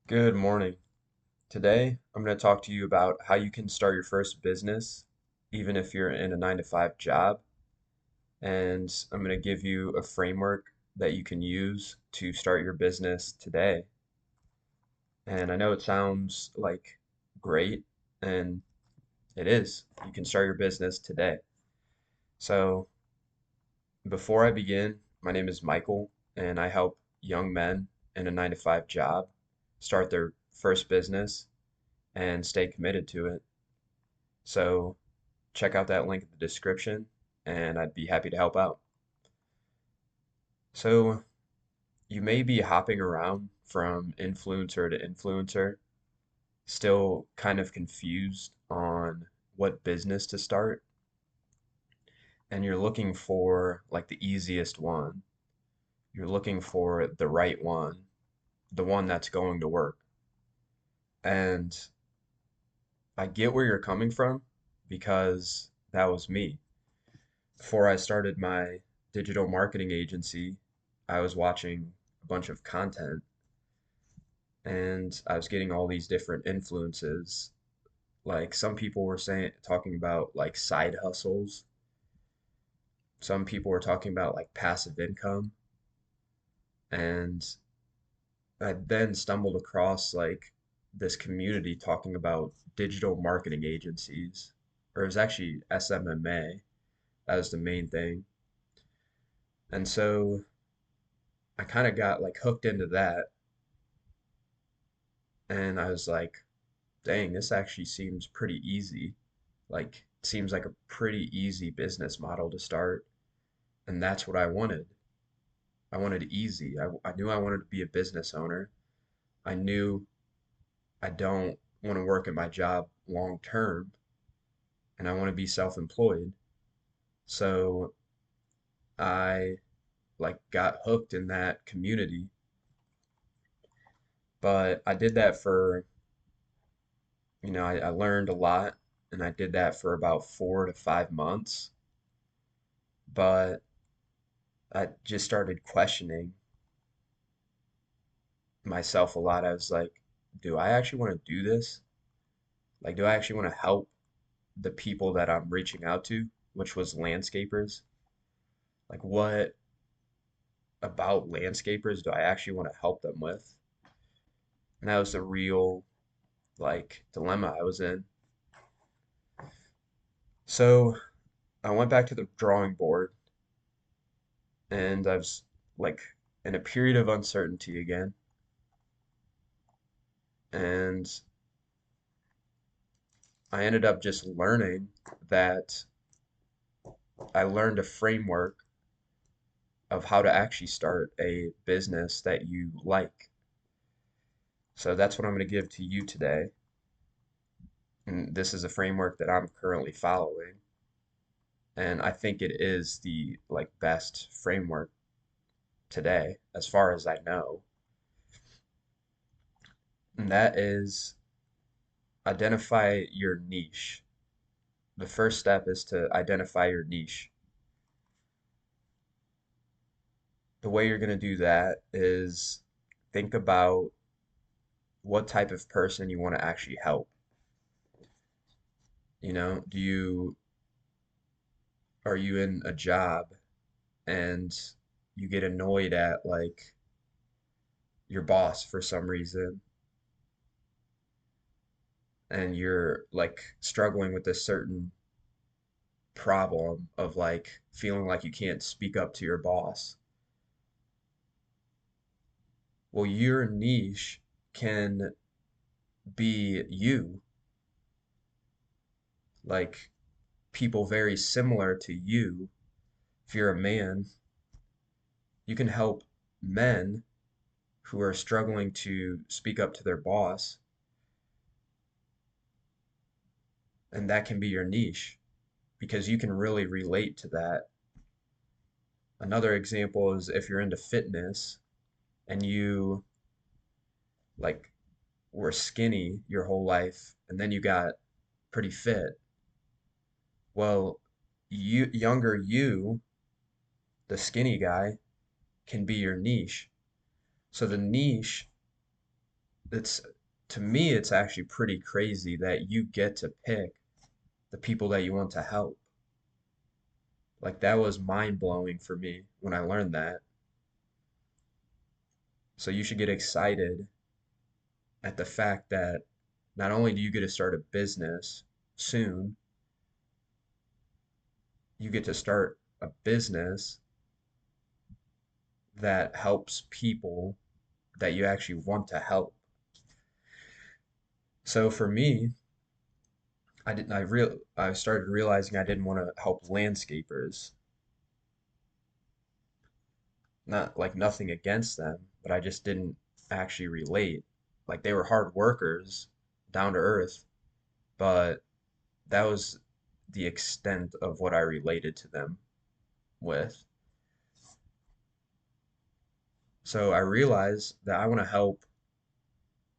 Good morning. Today, I'm going to talk to you about how you can start your first business, even if you're in a 9 to 5 job. And I'm going to give you a framework that you can use to start your business today. And I know it sounds like great, and it is. You can start your business today. So, before I begin, my name is Michael, and I help young men in a 9 to 5 job start their first business and stay committed to it. So check out that link in the description and I'd be happy to help out. So you may be hopping around from influencer to influencer, still kind of confused on what business to start, and you're looking for like the easiest one. You're looking for the right one, the one that's going to work. And I get where you're coming from because that was me. Before I started my digital marketing agency, I was watching a bunch of content and I was getting all these different influences. Like some people were talking about like side hustles. Some people were talking about like passive income. And I then stumbled across like this community talking about digital marketing agencies, or it was actually SMMA. That was the main thing. And so I kind of got like hooked into that. And I was like, dang, this actually seems pretty easy. Like, seems like a pretty easy business model to start. And that's what I wanted. I wanted easy. I knew I wanted to be a business owner. I knew I don't want to work at my job long term and I want to be self-employed. So I like got hooked in that community. But I did that for, I learned a lot and I did that for about 4 to 5 months. But I just started questioning myself a lot. I was like, do I actually want to do this? Like, do I actually want to help the people that I'm reaching out to, which was landscapers? Like, what about landscapers do I actually want to help them with? And that was the real, like, dilemma I was in. So I went back to the drawing board and I was like in a period of uncertainty again. And I ended up just learning that I learned a framework of how to actually start a business that you like. So that's what I'm going to give to you today. And this is a framework that I'm currently following, and I think it is the like best framework today as far as I know. And that is identify your niche. The first step is to identify your niche. The way you're going to do that is think about what type of person you want to actually help. Do you are you in a job and you get annoyed at like your boss for some reason and you're like struggling with this certain problem of like feeling like you can't speak up to your boss. Well, your niche can be you, like people very similar to you. If you're a man, you can help men who are struggling to speak up to their boss, and that can be your niche because you can really relate to that. Another example is if you're into fitness and you like were skinny your whole life and then you got pretty fit. Well, you, the skinny guy, can be your niche. So the niche it's to me, it's actually pretty crazy that you get to pick the people that you want to help. Like that was mind blowing for me when I learned that. So you should get excited at the fact that not only do you get to start a business soon, you get to start a business that helps people that you actually want to help. So for me, I started realizing I didn't want to help landscapers. Not like nothing against them, but I just didn't actually relate. Like they were hard workers, down to earth, but that was the extent of what I related to them with. So I realized that I want to help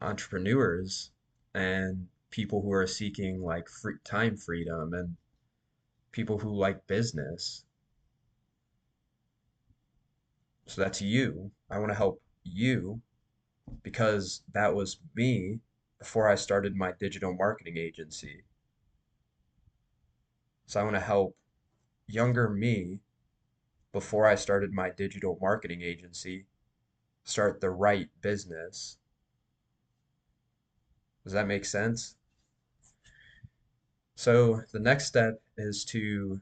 entrepreneurs and people who are seeking like time freedom and people who like business. So that's you. I want to help you because that was me before I started my digital marketing agency. So I want to help younger me before I started my digital marketing agency start the right business. Does that make sense? So the next step is to,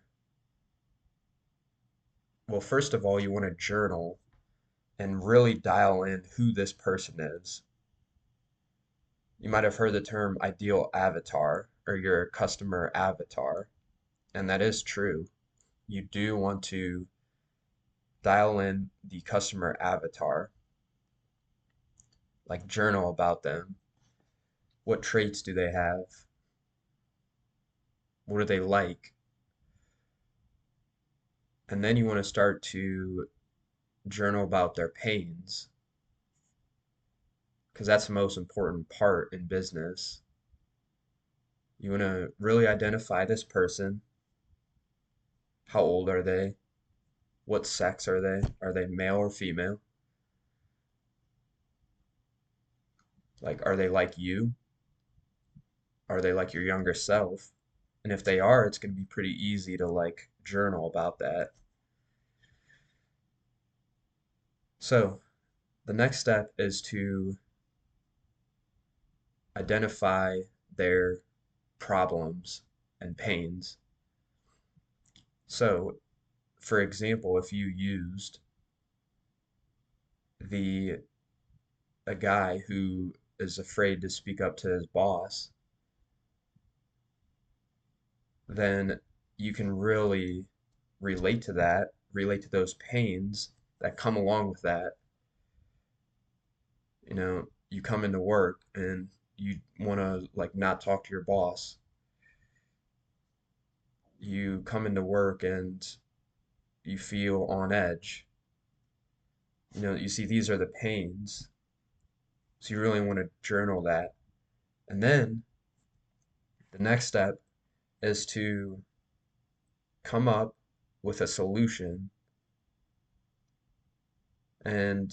well, first of all, you want to journal and really dial in who this person is. You might have heard the term ideal avatar or your customer avatar, and that is true. You do want to dial in the customer avatar, like journal about them. What traits do they have? What do they like? And then you want to start to journal about their pains, because that's the most important part in business. You want to really identify this person. How old are they? What sex are they? Are they male or female? Like, are they like you? Are they like your younger self? And if they are, it's going to be pretty easy to like journal about that. So, the next step is to identify their problems and pains. So, for example, if you used the a guy who is afraid to speak up to his boss, then you can really relate to those pains that come along with that. You come into work and you want to like not talk to your boss. You come into work and you feel on edge. You see these are the pains. So you really want to journal that. And then the next step is to come up with a solution, and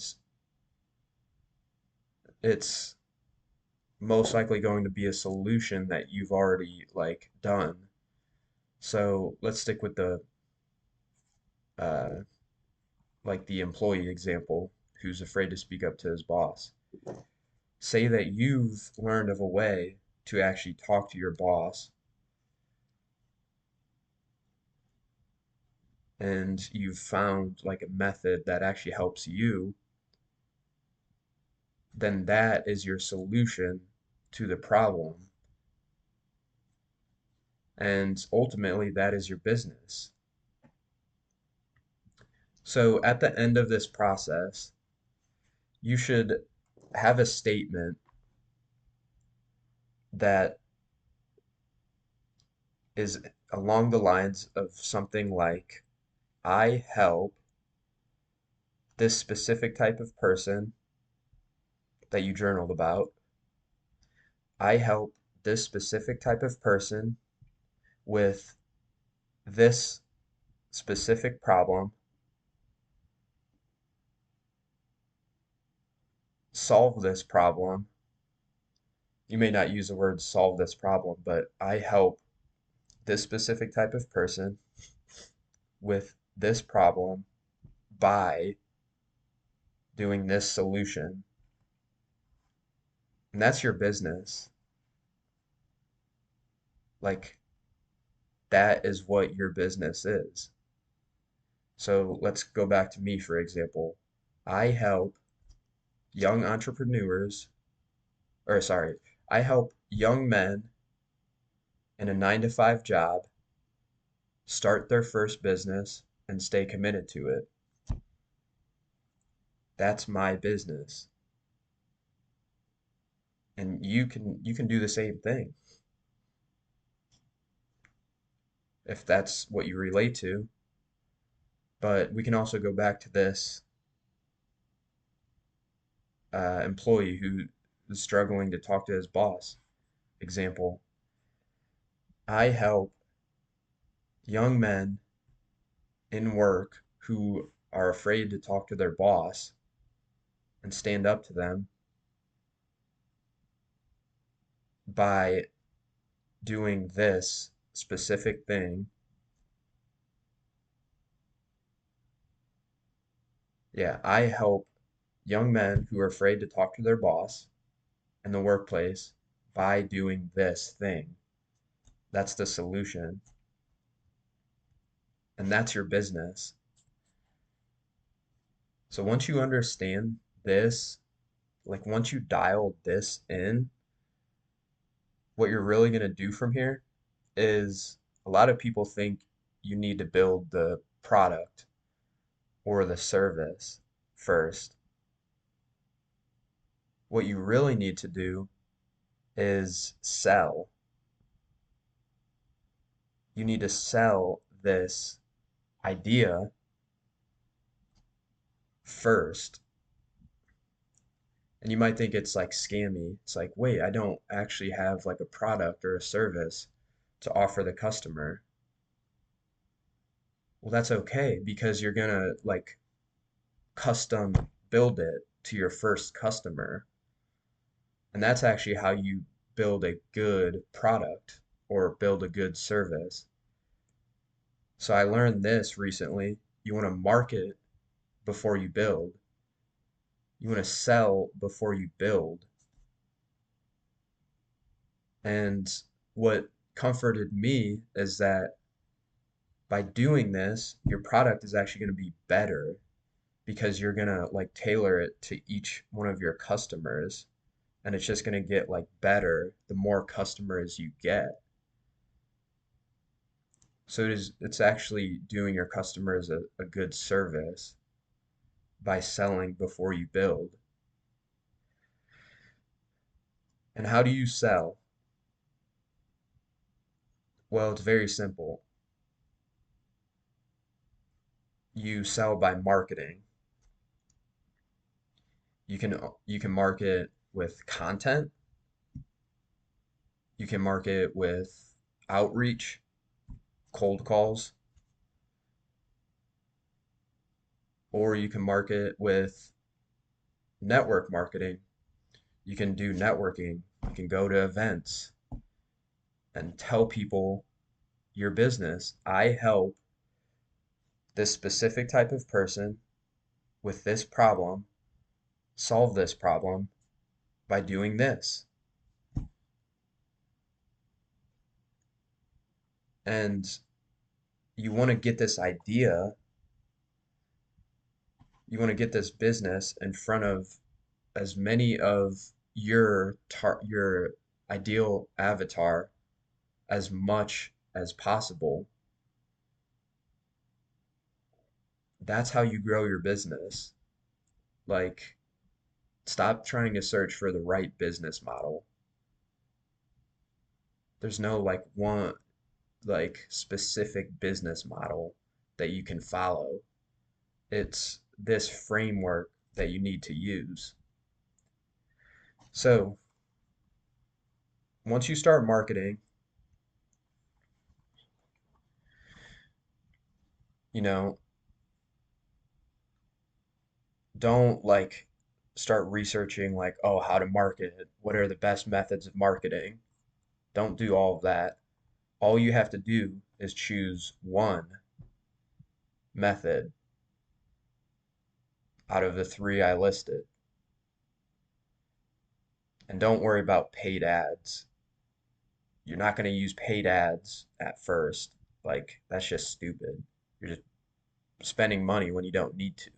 it's most likely going to be a solution that you've already like done. So let's stick with the uh, like the employee example who's afraid to speak up to his boss. Say that you've learned of a way to actually talk to your boss and you've found like a method that actually helps you, then that is your solution to the problem. And ultimately, that is your business. So at the end of this process, you should have a statement that is along the lines of something like, I help this specific type of person that you journaled about. I help this specific type of person with this specific problem, solve this problem, you may not use the word solve this problem, but I help this specific type of person with this problem by doing this solution. And that's your business. Like, that is what your business is. So let's go back to me, for example. I help young entrepreneurs, or sorry, I help young men in a 9 to 5 job start their first business and stay committed to it. That's my business. And you can do the same thing if that's what you relate to. But we can also go back to this employee who is struggling to talk to his boss. Example, I help young men in work who are afraid to talk to their boss and stand up to them by doing this specific thing. Yeah, I help young men who are afraid to talk to their boss in the workplace by doing this thing. That's the solution, and that's your business. So once you understand this, like once you dial this in, what you're really going to do from here is a lot of people think you need to build the product or the service first. What you really need to do is sell. You need to sell this idea first. And you might think it's like scammy. It's like, wait, I don't actually have like a product or a service to offer the customer. Well, that's okay because you're gonna like custom build it to your first customer. And that's actually how you build a good product or build a good service. So I learned this recently. You want to market before you build. You want to sell before you build. And what comforted me is that by doing this, your product is actually going to be better because you're going to like tailor it to each one of your customers, and it's just going to get like better the more customers you get. So it's actually doing your customers a good service by selling before you build. And how do you sell? Well, it's very simple. You sell by marketing. You can market with content, you can market with outreach, cold calls, or you can market with network marketing. You can do networking. You can go to events and tell people your business. I help this specific type of person with this problem solve this problem by doing this. And you want to get this idea, you want to get this business in front of as many of your ideal avatar as much as possible. That's how you grow your business. Like, stop trying to search for the right business model. There's no like one like specific business model that you can follow. It's this framework that you need to use. So, once you start marketing, you know, don't like start researching like, oh, how to market, what are the best methods of marketing. Don't do all of that. All you have to do is choose one method out of the three I listed. And don't worry about paid ads. You're not going to use paid ads at first. Like, that's just stupid. You're just spending money when you don't need to.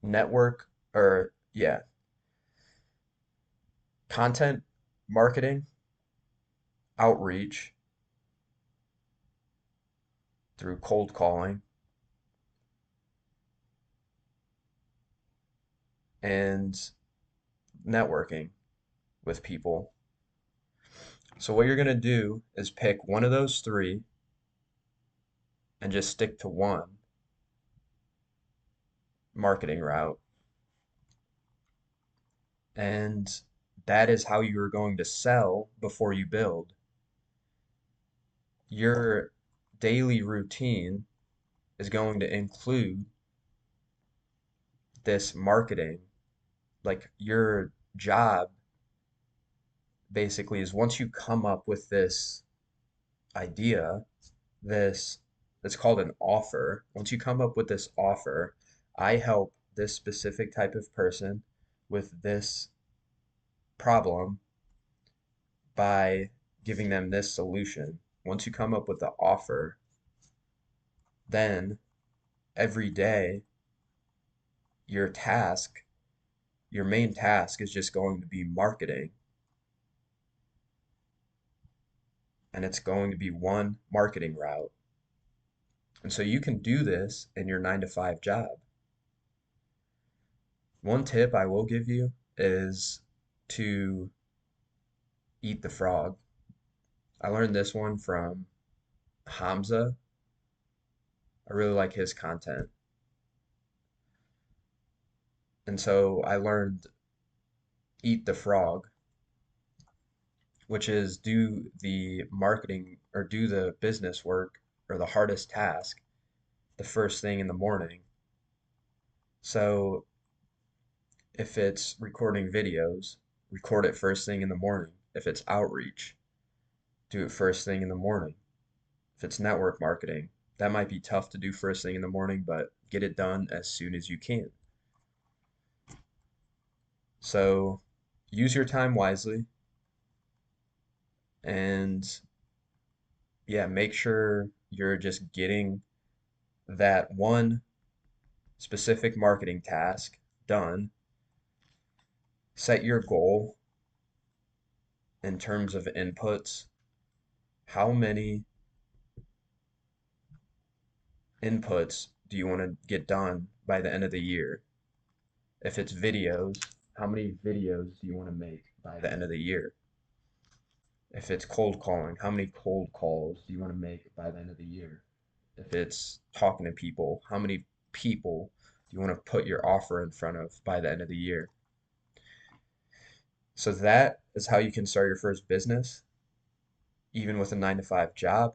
Network, or yeah, content marketing, outreach through cold calling, and networking with people. So, what you're going to do is pick one of those three and just stick to one marketing route. And that is how you're going to sell before you build. Your daily routine is going to include this marketing. Like your job basically is once you come up with this idea, this it's called an offer. Once you come up with this offer, I help this specific type of person with this problem by giving them this solution. Once you come up with the offer, then every day your task, your main task is just going to be marketing, and it's going to be one marketing route. And so you can do this in your 9 to 5 job. One tip I will give you is to eat the frog. I learned this one from Hamza. I really like his content. And so I learned eat the frog, which is do the marketing or do the business work or the hardest task the first thing in the morning. So if it's recording videos, record it first thing in the morning. If it's outreach, do it first thing in the morning. If it's network marketing, that might be tough to do first thing in the morning, but get it done as soon as you can. So use your time wisely and yeah, make sure you're just getting that one specific marketing task done. Set your goal in terms of inputs. How many inputs do you want to get done by the end of the year? If it's videos, how many videos do you want to make by the end of the year? If it's cold calling, how many cold calls do you want to make by the end of the year? If it's talking to people, how many people do you want to put your offer in front of by the end of the year? So that is how you can start your first business, even with a 9 to 5 job.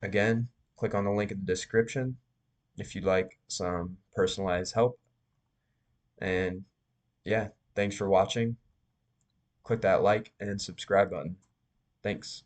Again, click on the link in the description if you'd like some personalized help. And yeah, thanks for watching. Click that like and subscribe button. Thanks.